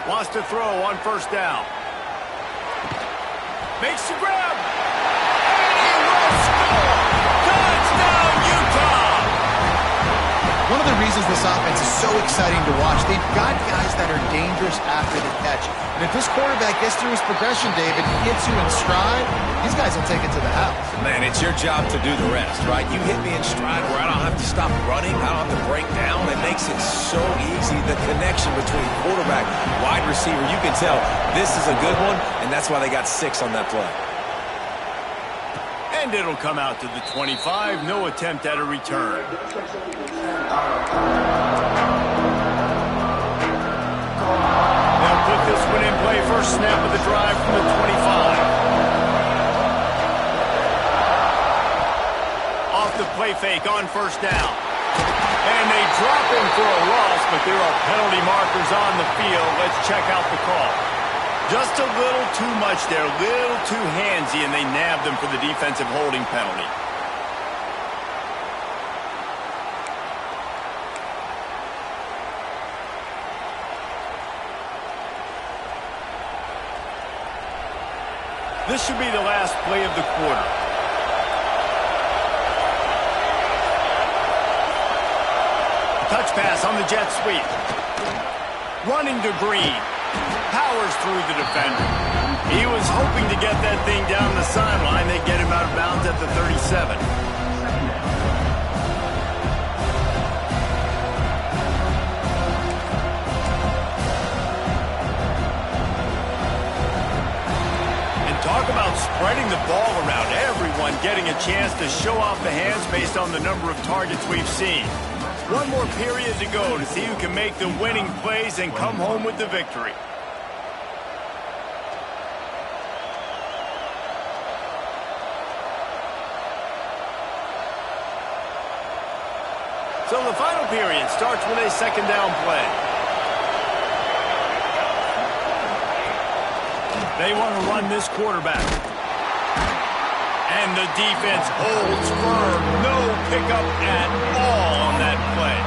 Wants to throw on first down. Makes the grab. And he will score. Touchdown, Utah! One of the reasons this offense is so exciting to watch, they've got guys that are dangerous after the catch. And if this quarterback gets through his progression, David, he gets you in stride, these guys will take it to the house. Man, it's your job to do the rest, right? You hit me in stride where I don't have to stop running. I don't have to break down. It makes it so easy. The connection between quarterback, wide receiver, you can tell this is a good one, and that's why they got 6 on that play. And it'll come out to the 25. No attempt at a return. They'll put this one in play. First snap of the drive from the 25. Off the play fake on first down. And they drop him for a loss, but there are penalty markers on the field. Let's check out the call. Just a little too much there, a little too handsy, and they nabbed them for the defensive holding penalty. This should be the last play of the quarter. Touch pass on the jet sweep. Running to Green. Powers through the defender. He was hoping to get that thing down the sideline. They get him out of bounds at the 37. And talk about spreading the ball around. Everyone getting a chance to show off the hands based on the number of targets we've seen. One more period to go to see who can make the winning plays and come home with the victory. So the final period starts with a second down play. They want to run this quarterback. And the defense holds firm. No pickup at all on that play.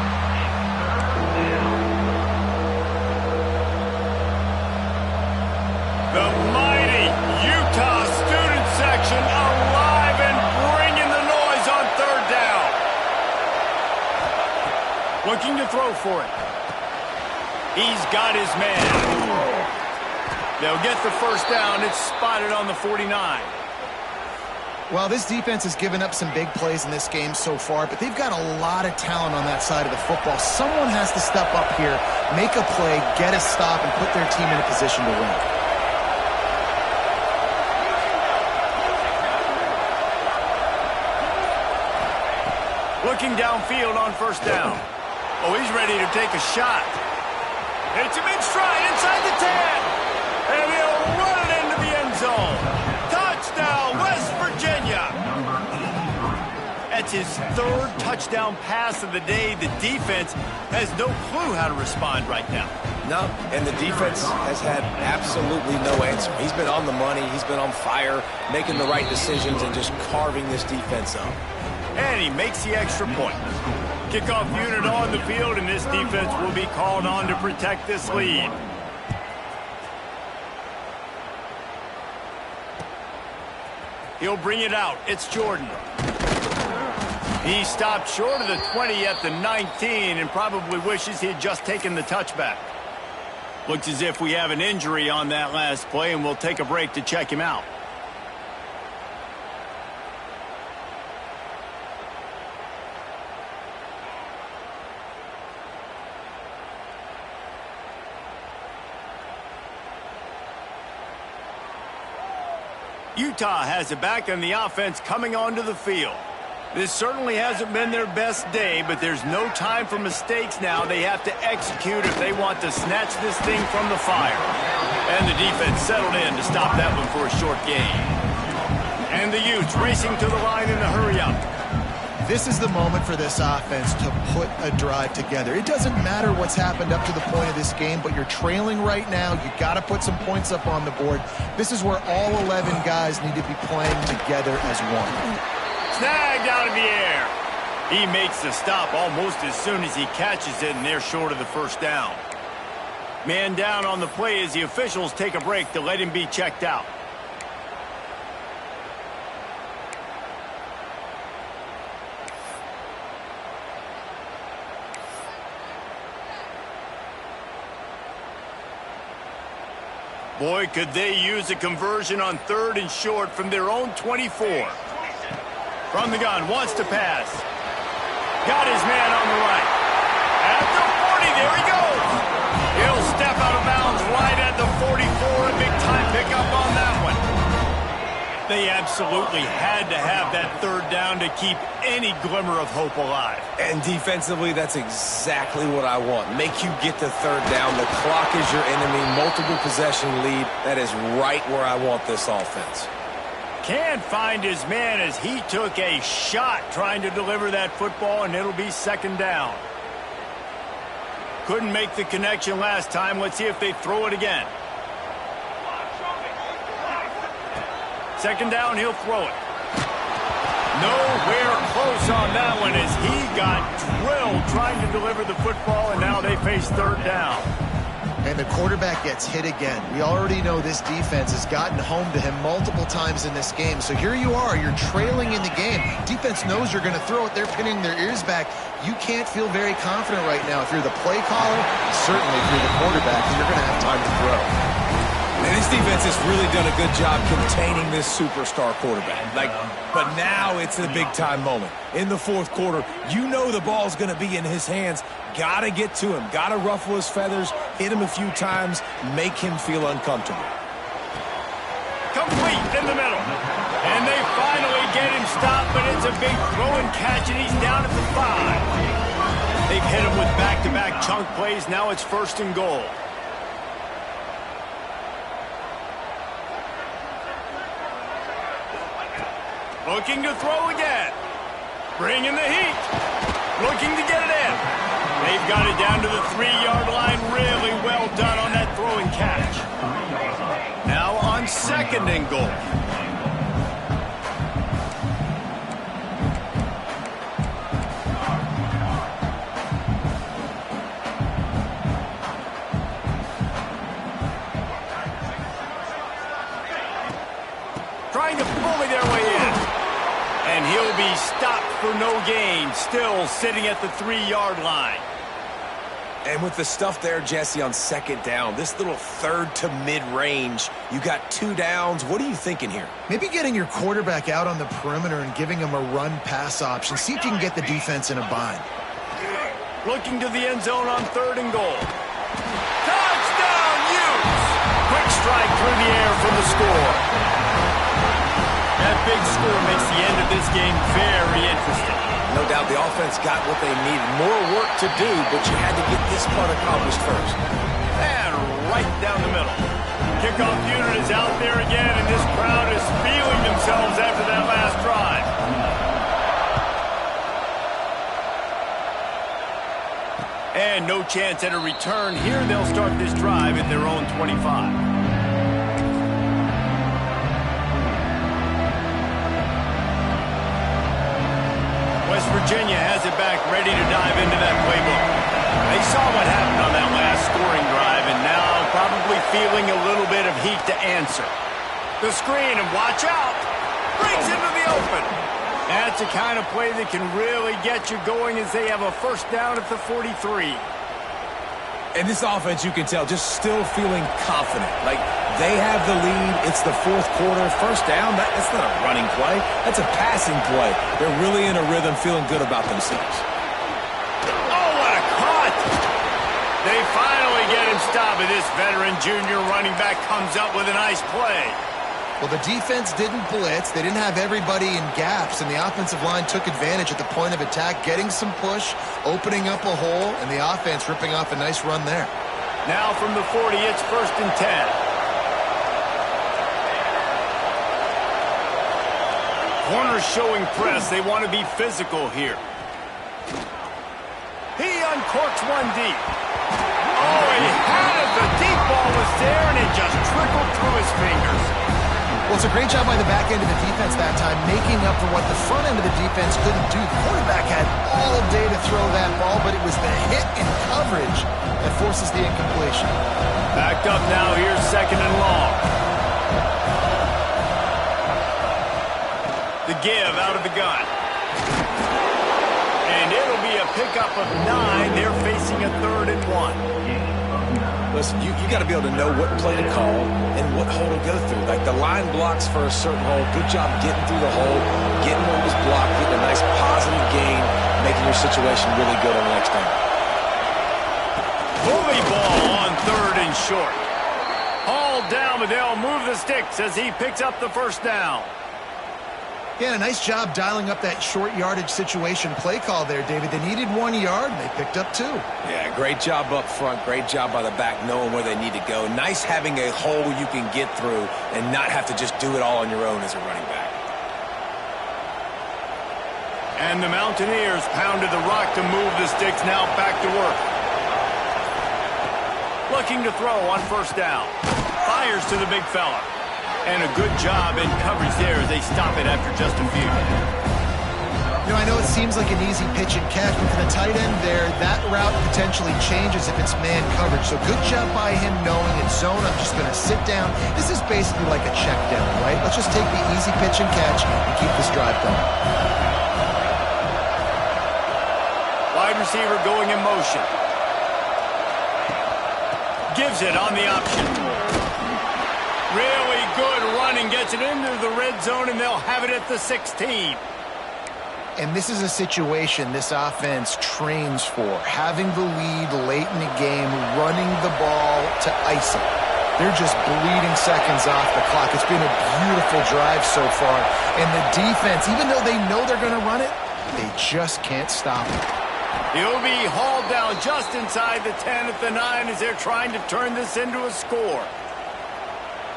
The mighty Utah student section alive and bringing the noise on third down. Looking to throw for it. He's got his man. They'll get the first down. It's spotted on the 49. Well, this defense has given up some big plays in this game so far, but they've got a lot of talent on that side of the football. Someone has to step up here, make a play, get a stop, and put their team in a position to win. Looking downfield on first down. Oh, he's ready to take a shot. Hits him in stride inside the 10. And he'll run it into the end zone. Touchdown, West Virginia. That's his third touchdown pass of the day. The defense has no clue how to respond right now. No, and the defense has had absolutely no answer. He's been on the money. He's been on fire, making the right decisions and just carving this defense up. And he makes the extra point. Kickoff unit on the field, and this defense will be called on to protect this lead. He'll bring it out. It's Jordan. He stopped short of the 20 at the 19 and probably wishes he had just taken the touchback. Looks as if we have an injury on that last play, and we'll take a break to check him out. Utah has it back, and the offense coming onto the field. This certainly hasn't been their best day, but there's no time for mistakes now. They have to execute if they want to snatch this thing from the fire. And the defense settled in to stop that one for a short gain. And the Utes racing to the line in the hurry-up. This is the moment for this offense to put a drive together. It doesn't matter what's happened up to the point of this game, but you're trailing right now. You got to put some points up on the board. This is where all 11 guys need to be playing together as one. Snagged out of the air. He makes the stop almost as soon as he catches it, and they're short of the first down. Man down on the play as the officials take a break to let him be checked out. Boy, could they use a conversion on 3rd and short from their own 24. From the gun, wants to pass. Got his man on the right. At the 40, there he goes. He'll step out of bounds right at the 44. A big-time pickup on that one. They absolutely had to have that 3rd down to keep any glimmer of hope alive. And defensively, that's exactly what I want. Make you get the 3rd down. The clock is your enemy. Multiple possession lead. That is right where I want this offense. Can't find his man as he took a shot trying to deliver that football, and it'll be 2nd down. Couldn't make the connection last time. Let's see if they throw it again. 2nd down, he'll throw it. Nowhere close on that one as he got drilled trying to deliver the football, and now they face 3rd down. And the quarterback gets hit again. We already know this defense has gotten home to him multiple times in this game. So here you are, you're trailing in the game. Defense knows you're going to throw it. They're pinning their ears back. You can't feel very confident right now. If you're the play caller, certainly if you're the quarterback, you're going to have time to throw. And this defense has really done a good job containing this superstar quarterback. But now it's a big-time moment. In the 4th quarter, you know the ball's going to be in his hands. Got to get to him. Got to ruffle his feathers, hit him a few times, make him feel uncomfortable. Complete in the middle. And they finally get him stopped, but it's a big throw and catch, and he's down at the 5. They've hit him with back-to-back chunk plays. Now it's 1st and goal. Looking to throw again. Bringing the heat. Looking to get it in. They've got it down to the 3-yard line. Really well done on that throw and catch. Now on 2nd and goal. Trying to bully their way in. And he'll be stopped for no gain, still sitting at the 3-yard line. And with the stuff there, Jesse, on 2nd down, this little 3rd to mid-range, you got 2 downs. What are you thinking here? Maybe getting your quarterback out on the perimeter and giving him a run-pass option. See if you can get the defense in a bind. Looking to the end zone on 3rd and goal. Touchdown, Utes! Quick strike through the air for the score. That big score makes the end of this game very interesting. No doubt the offense got what they needed. More work to do, but you had to get this part accomplished first. And right down the middle. Kickoff unit is out there again, and this crowd is feeling themselves after that last drive. And no chance at a return here. They'll start this drive at their own 25. West Virginia has it back, ready to dive into that playbook. They saw what happened on that last scoring drive, and now probably feeling a little bit of heat to answer. The screen, and watch out! Brings into the open. That's the kind of play that can really get you going as they have a 1st down at the 43. And this offense, you can tell, just still feeling confident. Like, they have the lead. It's the 4th quarter. 1st down, that's not a running play. That's a passing play. They're really in a rhythm, feeling good about themselves. Oh, what a cut! They finally get him stopped, and this veteran junior running back comes up with a nice play. Well, the defense didn't blitz. They didn't have everybody in gaps, and the offensive line took advantage at the point of attack, getting some push, opening up a hole, and the offense ripping off a nice run there. Now from the 40, it's 1st and 10. Corners showing press. They want to be physical here. He uncorks one deep. Oh, he had it. The deep ball was there, and it just trickled through his fingers. Well, it's a great job by the back end of the defense that time, making up for what the front end of the defense couldn't do. The quarterback had all day to throw that ball, but it was the hit in coverage that forces the incompletion. Backed up now, here's 2nd and long. The give out of the gun. And it'll be a pickup of 9. They're facing a 3rd and 1. Listen, you got to be able to know what play to call and what hole to go through. Like the line blocks for a certain hole. Good job getting through the hole, getting what was blocked, getting a nice positive gain, making your situation really good on the next down. Bully ball on 3rd and short. Hauled down, but they'll move the sticks as he picks up the 1st down. Yeah, a nice job dialing up that short yardage situation play call there, David. They needed 1 yard, and they picked up 2. Yeah, great job up front. Great job by the back knowing where they need to go. Nice having a hole you can get through and not have to just do it all on your own as a running back. And the Mountaineers pounded the rock to move the sticks. Now back to work. Looking to throw on 1st down. Fires to the big fella. And a good job in coverage there as they stop it after just a few. You know, I know it seems like an easy pitch and catch, but for the tight end there, that route potentially changes if it's man coverage. So good job by him knowing in zone, I'm just going to sit down. This is basically like a check down, right? Let's just take the easy pitch and catch and keep this drive going. Wide receiver going in motion. Gives it on the option. Really good running, gets it into the red zone, and they'll have it at the 16. And this is a situation this offense trains for. Having the lead late in the game, running the ball to ice it. They're just bleeding seconds off the clock. It's been a beautiful drive so far. And the defense, even though they know they're going to run it, they just can't stop it. He'll be hauled down just inside the 10 at the 9 as they're trying to turn this into a score.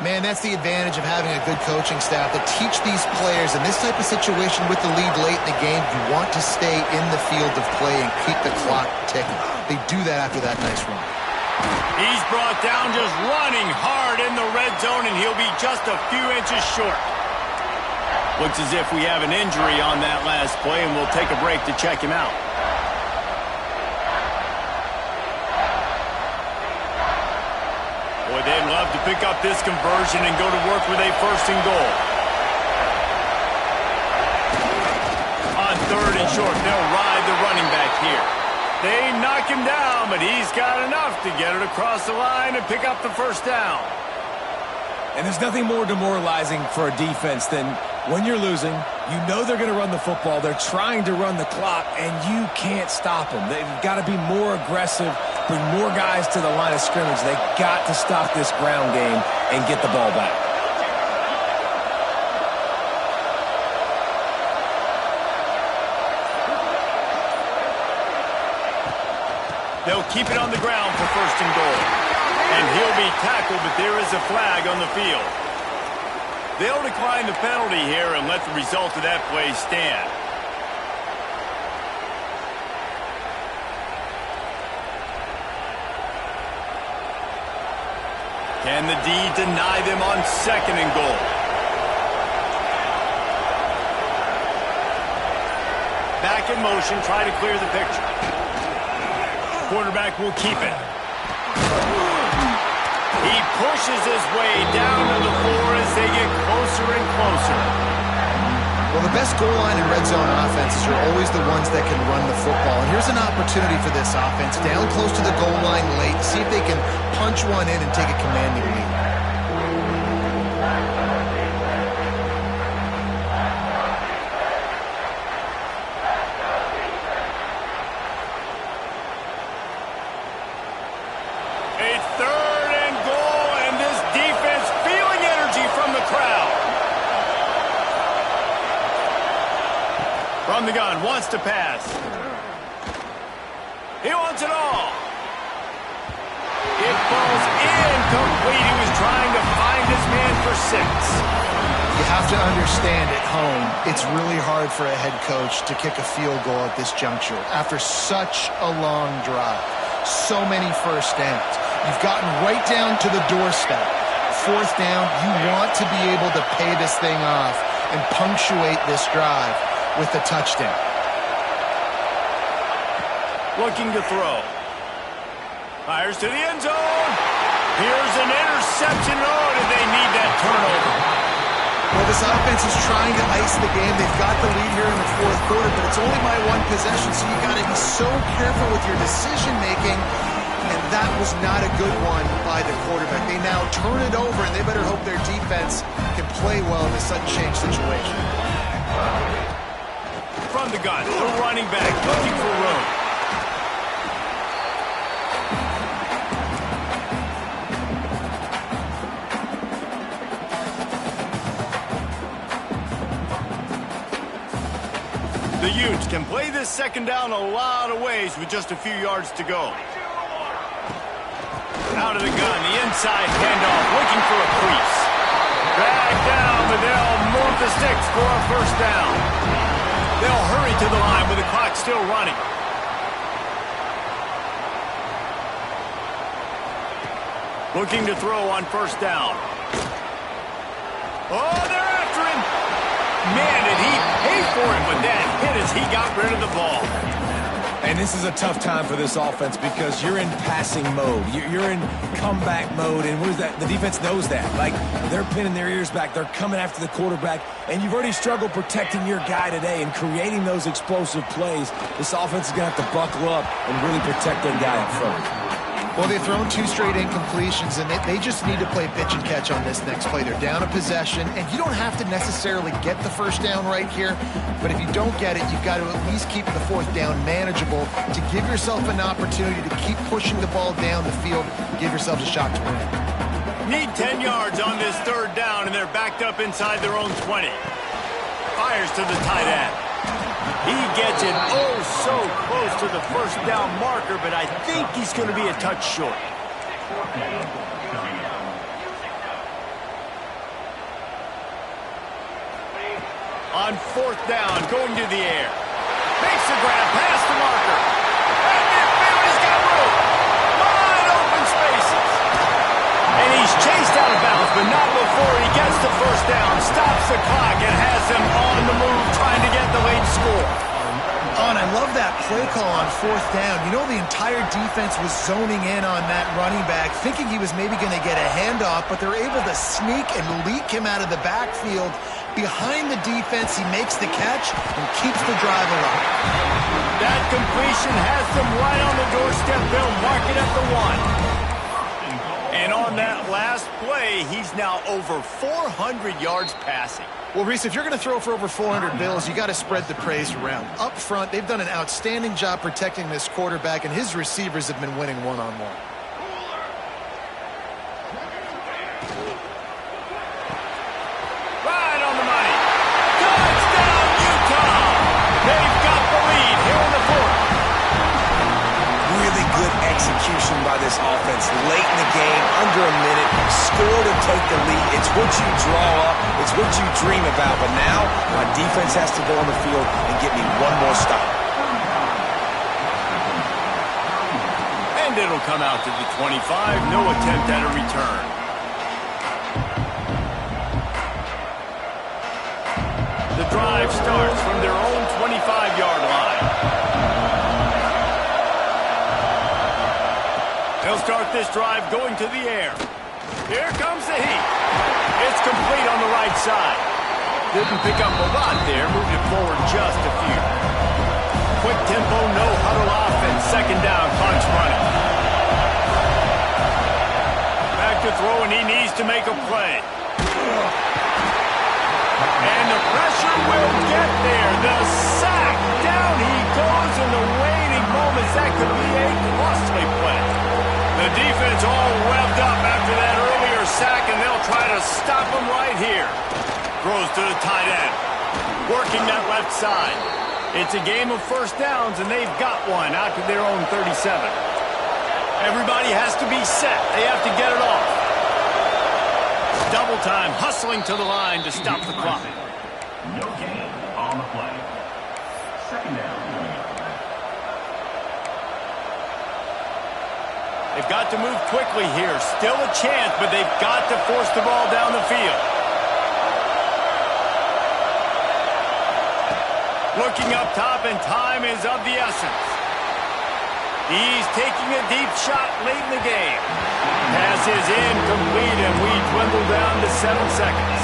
Man, that's the advantage of having a good coaching staff that teach these players in this type of situation with the lead late in the game, you want to stay in the field of play and keep the clock ticking. They do that after that nice run. He's brought down just running hard in the red zone, and he'll be just a few inches short. Looks as if we have an injury on that last play, and we'll take a break to check him out. Boy, they'd love to pick up this conversion and go to work with a 1st and goal. On 3rd and short, they'll ride the running back here. They knock him down, but he's got enough to get it across the line and pick up the 1st down. And there's nothing more demoralizing for a defense than when you're losing, you know they're going to run the football, they're trying to run the clock, and you can't stop them. They've got to be more aggressive, bring more guys to the line of scrimmage. They've got to stop this ground game and get the ball back. They'll keep it on the ground for 1st and goal. And he'll be tackled, but there is a flag on the field. They'll decline the penalty here and let the result of that play stand. Can the D deny them on 2nd and goal? Back in motion, try to clear the picture. Quarterback will keep it. He pushes his way down to the floor as they get closer and closer. Well, the best goal line in red zone offenses are always the ones that can run the football. And here's an opportunity for this offense, down close to the goal line late, see if they can punch one in and take a commanding lead. It's 3rd and goal, and this defense feeling energy from the crowd. From the gun, wants to pass. He wants it all. It falls incomplete. He was trying to find his man for 6. You have to understand at home, it's really hard for a head coach to kick a field goal at this juncture after such a long drive. So many 1st downs. You've gotten right down to the doorstep. 4th down, you want to be able to pay this thing off and punctuate this drive with a touchdown. Looking to throw. Fires to the end zone. Here's an interception. Oh, did they need that turnover? Well, this offense is trying to ice the game. They've got the lead here in the 4th quarter, but it's only by 1 possession, so you got to be so careful with your decision-making, and that was not a good one by the quarterback. They now turn it over, and they better hope their defense can play well in a sudden change situation. From the gun, the running back looking for room. The Utes can play this 2nd down a lot of ways with just a few yards to go. Out of the gun, the inside handoff, looking for a crease. Back down, but they'll move the sticks for a 1st down. They'll hurry to the line with the clock still running. Looking to throw on 1st down. Oh, they're after him. Man, did he pay for it, but that hit as he got rid of the ball. And this is a tough time for this offense because you're in passing mode. You're in comeback mode, and what is that? The defense knows that. Like, they're pinning their ears back. They're coming after the quarterback, and you've already struggled protecting your guy today and creating those explosive plays. This offense is going to have to buckle up and really protect their guy up front. Well, they've thrown 2 straight incompletions, and they just need to play pitch and catch on this next play. They're down a possession, and you don't have to necessarily get the 1st down right here, but if you don't get it, you've got to at least keep the 4th down manageable to give yourself an opportunity to keep pushing the ball down the field, give yourselves a shot to win. Need 10 yards on this 3rd down, and they're backed up inside their own 20. Fires to the tight end. He gets it so close to the 1st down marker, but I think he's going to be a touch short. On 4th down, going to the air. Makes the grab past the marker. And midfield, he's got room. Wide open spaces. And he's chased out of bounds, but not before he gets the 1st down. Stops the clock and has them on the move, trying to get the late score. And I love that play call on 4th down. You know, the entire defense was zoning in on that running back, thinking he was maybe going to get a handoff, but they're able to sneak and leak him out of the backfield. Behind the defense, he makes the catch and keeps the drive alive. That completion has them right on the doorstep. They'll mark it at the 1. And on that last play, he's now over 400 yards passing. Well, Reese, if you're going to throw for over 400 bills, you got to spread the praise around. Up front, they've done an outstanding job protecting this quarterback, and his receivers have been winning one-on-one. Right on the money. Touchdown, Utah! They've got the lead here in the 4th. Really good execution by this offense late in the game, under a minute, score to take the lead. It's what you draw up, it's what you dream about, but now my defense has to go on the field and get me one more stop. And it'll come out to the 25, no attempt at a return. The drive starts from their own 25-yard line. They'll start this drive going to the air. Here comes the heat. It's complete on the right side. Didn't pick up a lot there, moved it forward just a few. Quick tempo, no huddle offense. 2nd down, clock's running. Back to throw, and he needs to make a play. And the pressure will get there. The sack, down he goes in the waiting moments. That could be a costly play. The defense all revved up after that earlier sack, and they'll try to stop him right here. Throws to the tight end. Working that left side. It's a game of 1st downs, and they've got one out to their own 37. Everybody has to be set. They have to get it off. Double time, hustling to the line to stop the clock. No gain on the play. 2nd down. They've got to move quickly here. Still a chance, but they've got to force the ball down the field. Looking up top, and time is of the essence. He's taking a deep shot late in the game. Pass is incomplete, and we dwindle down to 7 seconds.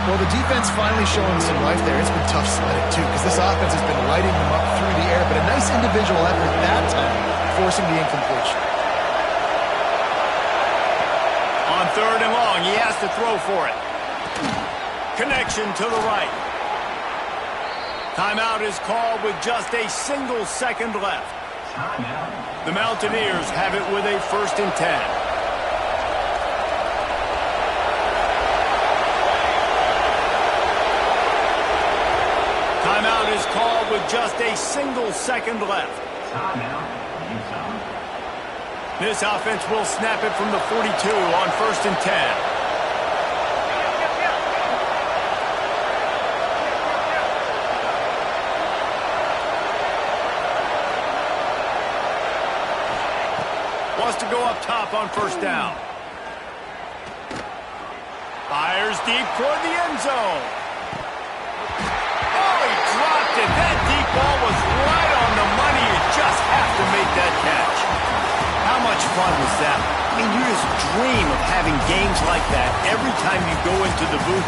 Well, the defense finally showing some life there. It's been tough sledding, too, because this offense has been lighting them up through the air, but a nice individual effort that time, forcing the incompletion. On 3rd and long, he has to throw for it. Connection to the right. Timeout is called with just a single second left. The Mountaineers have it with a 1st and 10. Timeout is called with just a single second left. This offense will snap it from the 42 on 1st and 10. Wants to go up top on 1st down. Fires deep toward the end zone. Oh, he dropped it. That deep ball was right on the money. You just have to make that catch. How much fun was that? I mean, you just dream of having games like that every time you go into the booth.